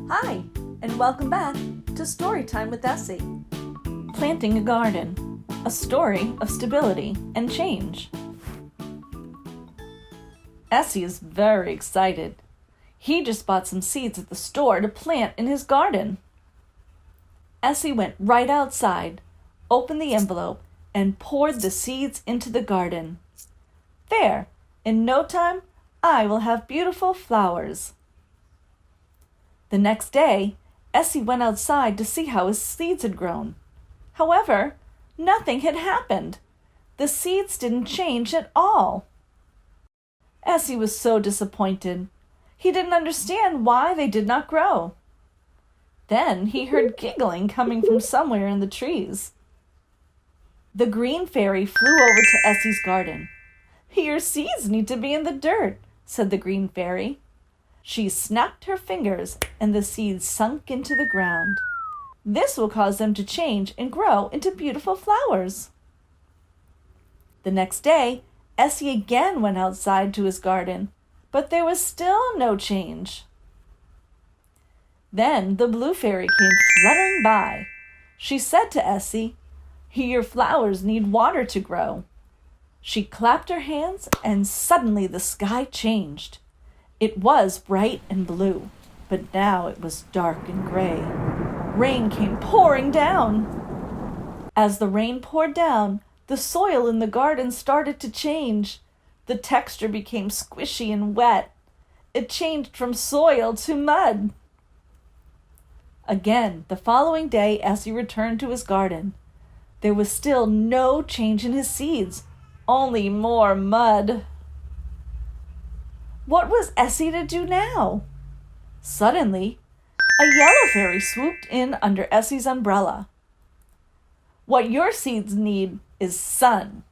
Hi, and welcome back to Storytime with Essie. Planting a Garden, a story of stability and change. Essie is very excited. He just bought some seeds at the store to plant in his garden. Essie went right outside, opened the envelope, and poured the seeds into the garden. There, in no time, I will have beautiful flowers. The next day, Essie went outside to see how his seeds had grown. However, nothing had happened. The seeds didn't change at all. Essie was so disappointed. He didn't understand why they did not grow. Then he heard giggling coming from somewhere in the trees. The green fairy flew over to Essie's garden. "Your seeds need to be in the dirt," said the green fairy. She snapped her fingers and the seeds sunk into the ground. This will cause them to change and grow into beautiful flowers. The next day, Essie again went outside to his garden, but there was still no change. Then the blue fairy came fluttering by. She said to Essie, "Your flowers need water to grow." She clapped her hands and suddenly the sky changed. It was bright and blue, but now it was dark and gray. Rain came pouring down. As the rain poured down, the soil in the garden started to change. The texture became squishy and wet. It changed from soil to mud. Again, the following day, Essie returned to his garden. There was still no change in his seeds, only more mud. What was Essie to do now? Suddenly, a yellow fairy swooped in under Essie's umbrella. "What your seeds need is sun."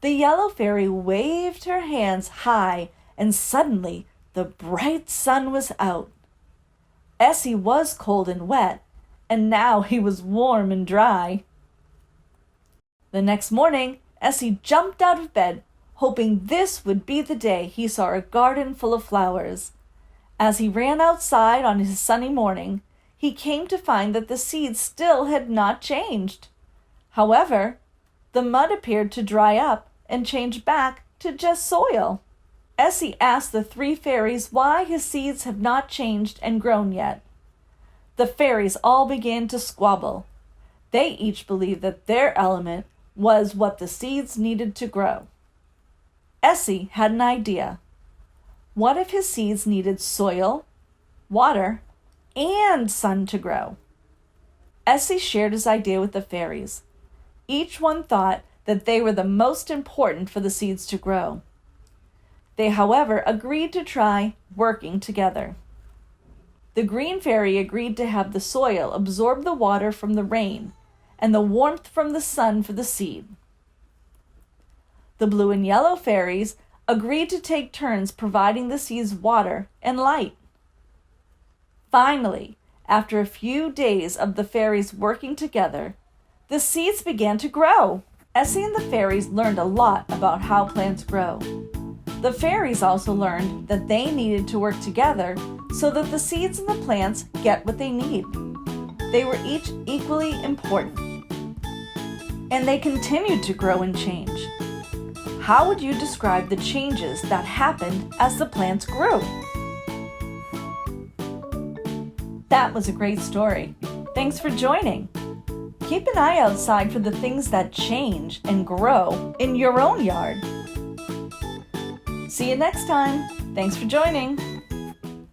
The yellow fairy waved her hands high, and suddenly the bright sun was out. Essie was cold and wet, and now he was warm and dry. The next morning, Essie jumped out of bed, hoping this would be the day he saw a garden full of flowers. As he ran outside on his sunny morning, he came to find that the seeds still had not changed. However, the mud appeared to dry up and change back to just soil. Essie asked the three fairies why his seeds have not changed and grown yet. The fairies all began to squabble. They each believed that their element was what the seeds needed to grow. Essie had an idea. What if his seeds needed soil, water, and sun to grow? Essie shared his idea with the fairies. Each one thought that they were the most important for the seeds to grow. They, however, agreed to try working together. The green fairy agreed to have the soil absorb the water from the rain and the warmth from the sun for the seed. The blue and yellow fairies agreed to take turns providing the seeds water and light. Finally, after a few days of the fairies working together, the seeds began to grow. Essie and the fairies learned a lot about how plants grow. The fairies also learned that they needed to work together so that the seeds and the plants get what they need. They were each equally important, and they continued to grow and change. How would you describe the changes that happened as the plants grew? That was a great story. Thanks for joining. Keep an eye outside for the things that change and grow in your own yard. See you next time. Thanks for joining.